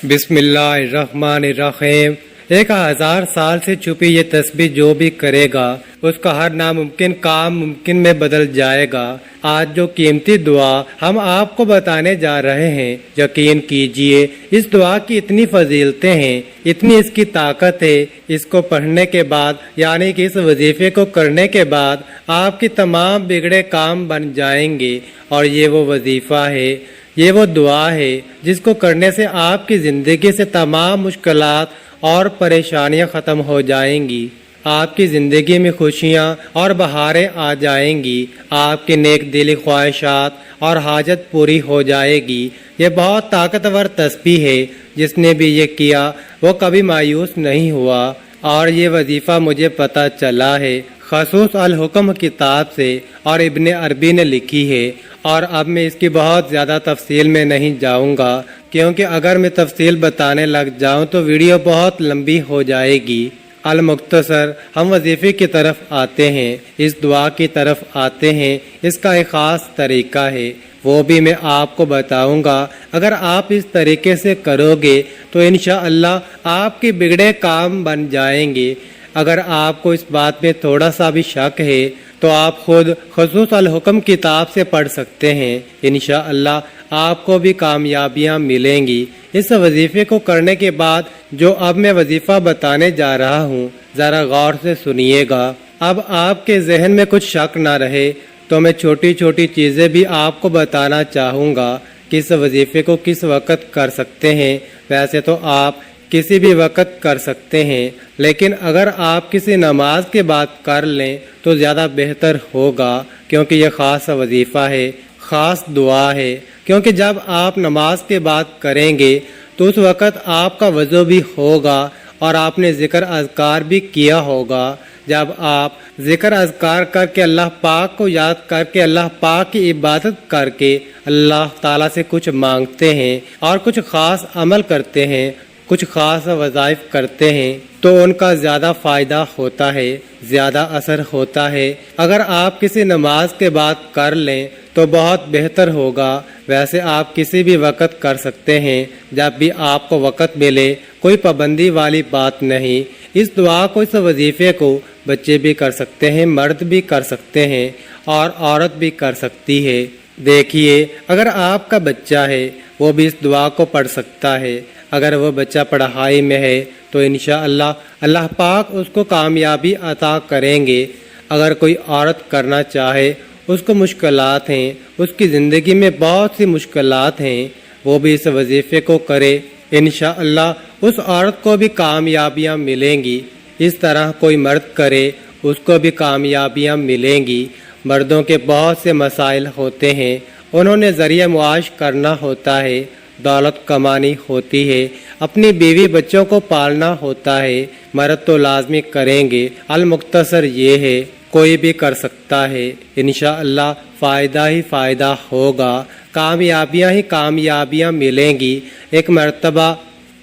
بسم اللہ الرحمن الرحیم۔ 1000 سال سے چھپی یہ تسبیح جو بھی کرے گا اس کا ہر ناممکن کام ممکن میں بدل جائے گا۔ آج جو قیمتی دعا ہم آپ کو بتانے جا رہے ہیں، یقین کیجئے اس دعا کی اتنی فضیلتیں ہیں، اتنی اس کی طاقت ہے۔ اس کو پڑھنے کے بعد یعنی کہ اس وظیفے کو کرنے کے بعد آپ کی تمام بگڑے کام بن جائیں گے، اور یہ وہ وظیفہ ہے، یہ وہ دعا ہے جس کو کرنے سے آپ کی زندگی سے تمام مشکلات اور پریشانیاں ختم ہو جائیں گی۔ آپ کی زندگی میں خوشیاں اور بہاریں آ جائیں گی، آپ کی نیک دلی خواہشات اور حاجت پوری ہو جائے گی۔ یہ بہت طاقتور تسبیح ہے، جس نے بھی یہ کیا وہ کبھی مایوس نہیں ہوا، اور یہ وظیفہ مجھے پتہ چلا ہے خصوص الحکم کتاب سے، اور ابن عربی نے لکھی ہے، اور اب میں اس کی بہت زیادہ تفصیل میں نہیں جاؤں گا، کیونکہ اگر میں تفصیل بتانے لگ جاؤں تو ویڈیو بہت لمبی ہو جائے گی۔ المختصر ہم وظیفے کی طرف آتے ہیں، اس دعا کی طرف آتے ہیں۔ اس کا ایک خاص طریقہ ہے، وہ بھی میں آپ کو بتاؤں گا۔ اگر آپ اس طریقے سے کرو گے تو انشاءاللہ آپ کے بگڑے کام بن جائیں گے۔ اگر آپ کو اس بات میں تھوڑا سا بھی شک ہے تو آپ خود خصوص الحکم کتاب سے پڑھ سکتے ہیں، انشاءاللہ آپ کو بھی کامیابیاں ملیں گی۔ اس وظیفے کو کرنے کے بعد جو اب میں وظیفہ بتانے جا رہا ہوں، ذرا غور سے سنیے گا۔ اب آپ کے ذہن میں کچھ شک نہ رہے تو میں چھوٹی چھوٹی چیزیں بھی آپ کو بتانا چاہوں گا کہ اس وظیفے کو کس وقت کر سکتے ہیں۔ ویسے تو آپ کسی بھی وقت کر سکتے ہیں، لیکن اگر آپ کسی نماز کے بعد کر لیں تو زیادہ بہتر ہوگا، کیونکہ یہ خاص وظیفہ ہے، خاص دعا ہے۔ کیونکہ جب آپ نماز کے بعد کریں گے تو اس وقت آپ کا وضو بھی ہوگا اور آپ نے ذکر اذکار بھی کیا ہوگا۔ جب آپ ذکر اذکار کر کے اللہ پاک کو یاد کر کے اللہ پاک کی عبادت کر کے اللہ تعالیٰ سے کچھ مانگتے ہیں اور کچھ خاص عمل کرتے ہیں، کچھ خاص وظائف کرتے ہیں تو ان کا زیادہ فائدہ ہوتا ہے، زیادہ اثر ہوتا ہے۔ اگر آپ کسی نماز کے بعد کر لیں تو بہت بہتر ہوگا۔ ویسے آپ کسی بھی وقت کر سکتے ہیں، جب بھی آپ کو وقت ملے، کوئی پابندی والی بات نہیں۔ اس دعا کو، اس وظیفے کو بچے بھی کر سکتے ہیں، مرد بھی کر سکتے ہیں، اور عورت بھی کر سکتی ہے۔ دیکھیے، اگر آپ کا بچہ ہے وہ بھی اس دعا کو پڑھ سکتا ہے۔ اگر وہ بچہ پڑھائی میں ہے تو انشاءاللہ اللہ پاک اس کو کامیابی عطا کریں گے۔ اگر کوئی عورت کرنا چاہے، اس کو مشکلات ہیں، اس کی زندگی میں بہت سی مشکلات ہیں، وہ بھی اس وظیفے کو کرے، انشاءاللہ اس عورت کو بھی کامیابیاں ملیں گی۔ اس طرح کوئی مرد کرے، اس کو بھی کامیابیاں ملیں گی۔ مردوں کے بہت سے مسائل ہوتے ہیں، انہوں نے ذریعہ معاش کرنا ہوتا ہے، دولت کمانی ہوتی ہے، اپنی بیوی بچوں کو پالنا ہوتا ہے، مرد تو لازمی کریں گے۔ المختصر یہ ہے، کوئی بھی کر سکتا ہے، انشاءاللہ فائدہ ہی فائدہ ہوگا، کامیابیاں ہی کامیابیاں ملیں گی۔ ایک مرتبہ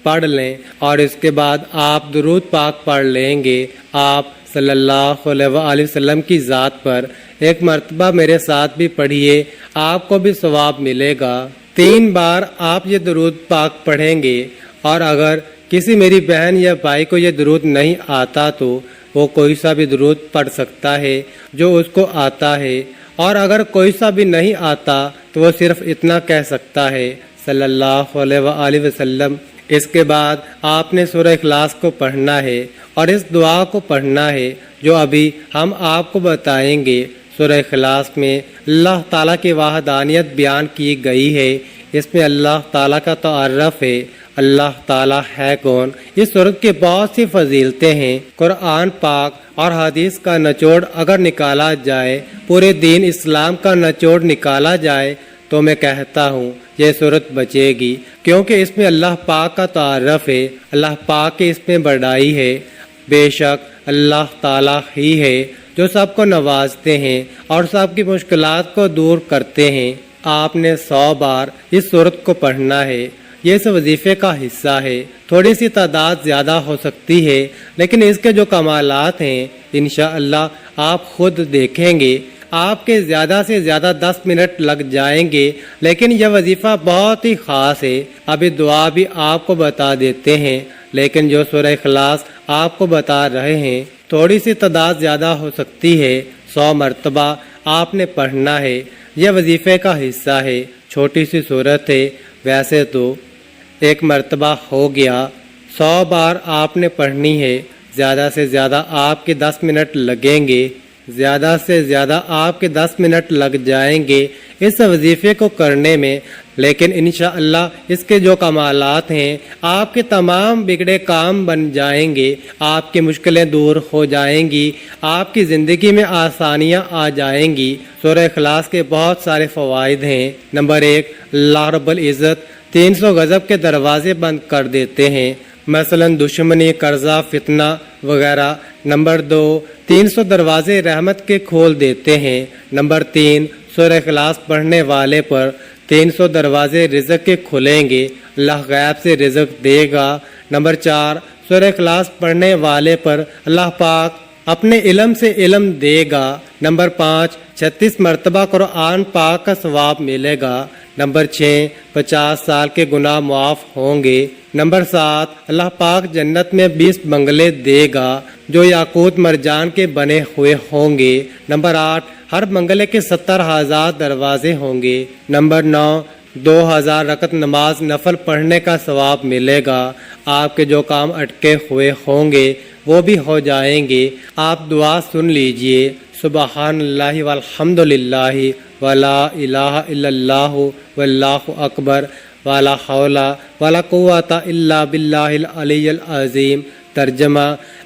پڑھ لیں اور اس کے بعد آپ درود پاک پڑھ لیں گے آپ صلی اللہ علیہ وآلہ وسلم کی ذات پر۔ ایک مرتبہ میرے ساتھ بھی پڑھیے، آپ کو بھی ثواب ملے گا۔ 3 بار آپ یہ درود پاک پڑھیں گے، اور اگر کسی میری بہن یا بھائی کو یہ درود نہیں آتا تو وہ کوئی سا بھی درود پڑھ سکتا ہے جو اس کو آتا ہے، اور اگر کوئی سا بھی نہیں آتا تو وہ صرف اتنا کہہ سکتا ہے صلی اللہ علیہ وآلہ وسلم۔ اس کے بعد آپ نے سورہ اخلاص کو پڑھنا ہے اور اس دعا کو پڑھنا ہے جو ابھی ہم آپ کو بتائیں گے۔ سورہ اخلاص میں اللہ تعالیٰ کی وحدانیت بیان کی گئی ہے، اس میں اللہ تعالیٰ کا تعارف ہے، اللہ تعالیٰ ہے کون۔ اس سورت کی بہت سی فضیلتیں ہیں۔ قرآن پاک اور حدیث کا نچوڑ اگر نکالا جائے، پورے دین اسلام کا نچوڑ نکالا جائے تو میں کہتا ہوں یہ سورت بچے گی، کیونکہ اس میں اللہ پاک کا تعارف ہے، اللہ پاک کی اس میں بڑائی ہے۔ بے شک اللہ تعالیٰ ہی ہے جو سب کو نوازتے ہیں اور سب کی مشکلات کو دور کرتے ہیں۔ آپ نے 100 بار اس سورت کو پڑھنا ہے، یہ اس وظیفے کا حصہ ہے۔ تھوڑی سی تعداد زیادہ ہو سکتی ہے، لیکن اس کے جو کمالات ہیں انشاءاللہ آپ خود دیکھیں گے۔ آپ کے زیادہ سے زیادہ 10 منٹ لگ جائیں گے، لیکن یہ وظیفہ بہت ہی خاص ہے۔ ابھی دعا بھی آپ کو بتا دیتے ہیں، لیکن جو سورہ اخلاص آپ کو بتا رہے ہیں تھوڑی سی تعداد زیادہ ہو سکتی ہے۔ 100 مرتبہ آپ نے پڑھنا ہے، یہ وظیفے کا حصہ ہے۔ چھوٹی سی صورت ہے، ویسے تو 1 مرتبہ ہو گیا، 100 بار آپ نے پڑھنی ہے۔ زیادہ سے زیادہ آپ کے 10 منٹ لگیں گے، زیادہ سے زیادہ آپ کے 10 منٹ لگ جائیں گے اس وظیفے کو کرنے میں، لیکن انشاءاللہ اس کے جو کمالات ہیں، آپ کے تمام بگڑے کام بن جائیں گے، آپ کی مشکلیں دور ہو جائیں گی، آپ کی زندگی میں آسانیاں آ جائیں گی۔ سورہ اخلاص کے بہت سارے فوائد ہیں۔ نمبر 1، اللہ رب العزت 300 غضب کے دروازے بند کر دیتے ہیں، مثلا دشمنی، قرضہ، فتنہ وغیرہ۔ نمبر 2، 300 دروازے رحمت کے کھول دیتے ہیں۔ نمبر 3، سورہ اخلاص پڑھنے والے پر 300 دروازے رزق کے کھلیں گے، اللہ غیب سے رزق دے گا۔ نمبر 4، سورہ اخلاص پڑھنے والے پر اللہ پاک اپنے علم سے علم دے گا۔ نمبر 5، 36 مرتبہ قرآن پاک کا ثواب ملے گا۔ نمبر 6، 50 سال کے گناہ معاف ہوں گے۔ نمبر 7، اللہ پاک جنت میں 20 بنگلے دے گا جو یاقوت مرجان کے بنے ہوئے ہوں گے۔ نمبر 8، ہر بنگلے کے 70,000 دروازے ہوں گے۔ نمبر 9، 2000 رکعت نماز نفل پڑھنے کا ثواب ملے گا۔ آپ کے جو کام اٹکے ہوئے ہوں گے وہ بھی ہو جائیں گے۔ آپ دعا سن لیجئے، سبحان اللہ والحمد للہ ولا الہ الا اللہ واللہ اکبر ولا حول ولا قوت الا باللہ العلی العظیم۔ ترجمہ: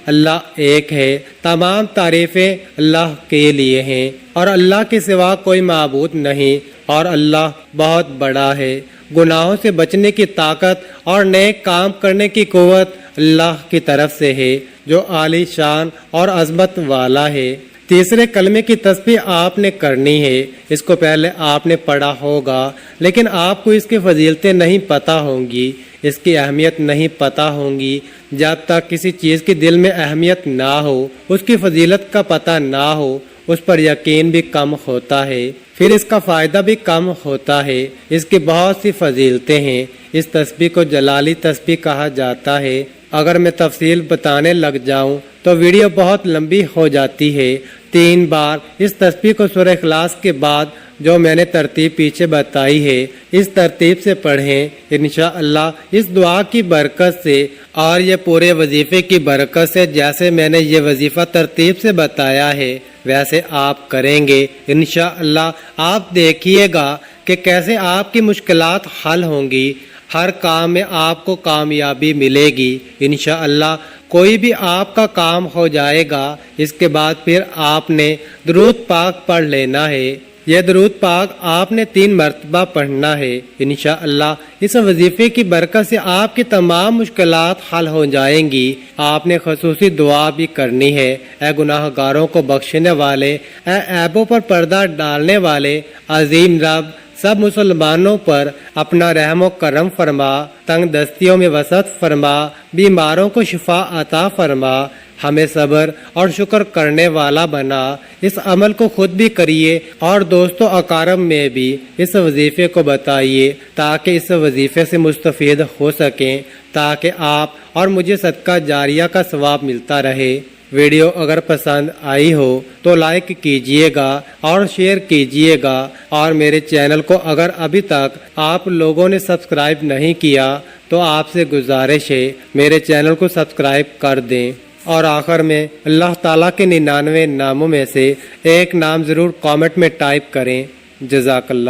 اللہ ایک ہے، تمام تعریفیں اللہ کے لیے ہیں اور اللہ کے سوا کوئی معبود نہیں، اور اللہ بہت بڑا ہے۔ گناہوں سے بچنے کی طاقت اور نیک کام کرنے کی قوت اللہ کی طرف سے ہے جو عالی شان اور عظمت والا ہے۔ تیسرے کلمے کی تسبیح آپ نے کرنی ہے۔ اس کو پہلے آپ نے پڑھا ہوگا، لیکن آپ کو اس کی فضیلتیں نہیں پتہ ہوں گی، اس کی اہمیت نہیں پتہ ہوں گی۔ جب تک کسی چیز کی دل میں اہمیت نہ ہو، اس کی فضیلت کا پتہ نہ ہو، اس پر یقین بھی کم ہوتا ہے، پھر اس کا فائدہ بھی کم ہوتا ہے۔ اس کی بہت سی فضیلتیں ہیں۔ اس تسبیح کو جلالی تسبیح کہا جاتا ہے۔ اگر میں تفصیل بتانے لگ جاؤں تو ویڈیو بہت لمبی ہو جاتی ہے۔ 3 بار اس تسبیح کو سورہ اخلاص کے بعد جو میں نے ترتیب پیچھے بتائی ہے اس ترتیب سے پڑھیں۔ انشاءاللہ اس دعا کی برکت سے اور یہ پورے وظیفے کی برکت سے جیسے میں نے یہ وظیفہ ترتیب سے بتایا ہے ویسے آپ کریں گے، انشاءاللہ آپ دیکھیے گا کہ کیسے آپ کی مشکلات حل ہوں گی، ہر کام میں آپ کو کامیابی ملے گی انشاءاللہ۔ کوئی بھی آپ کا کام ہو جائے گا۔ اس کے بعد پھر آپ نے درود پاک پڑھ لینا ہے۔ یہ درود پاک آپ نے 3 مرتبہ پڑھنا ہے انشاءاللہ۔ اس وظیفے کی برکت سے آپ کی تمام مشکلات حل ہو جائیں گی۔ آپ نے خصوصی دعا بھی کرنی ہے۔ اے گناہ گاروں کو بخشنے والے، اے عیبوں پر پردہ ڈالنے والے عظیم رب، سب مسلمانوں پر اپنا رحم و کرم فرما، تنگ دستیوں میں وسعت فرما، بیماروں کو شفا عطا فرما، ہمیں صبر اور شکر کرنے والا بنا۔ اس عمل کو خود بھی کریے اور دوستوں اقارب میں بھی اس وظیفے کو بتائیے تاکہ اس وظیفے سے مستفید ہو سکیں، تاکہ آپ اور مجھے صدقہ جاریہ کا ثواب ملتا رہے۔ ویڈیو اگر پسند آئی ہو تو لائک کیجئے گا اور شیئر کیجئے گا، اور میرے چینل کو اگر ابھی تک آپ لوگوں نے سبسکرائب نہیں کیا تو آپ سے گزارش ہے میرے چینل کو سبسکرائب کر دیں، اور آخر میں اللہ تعالیٰ کے 99 ناموں میں سے ایک نام ضرور کامنٹ میں ٹائپ کریں۔ جزاک اللہ۔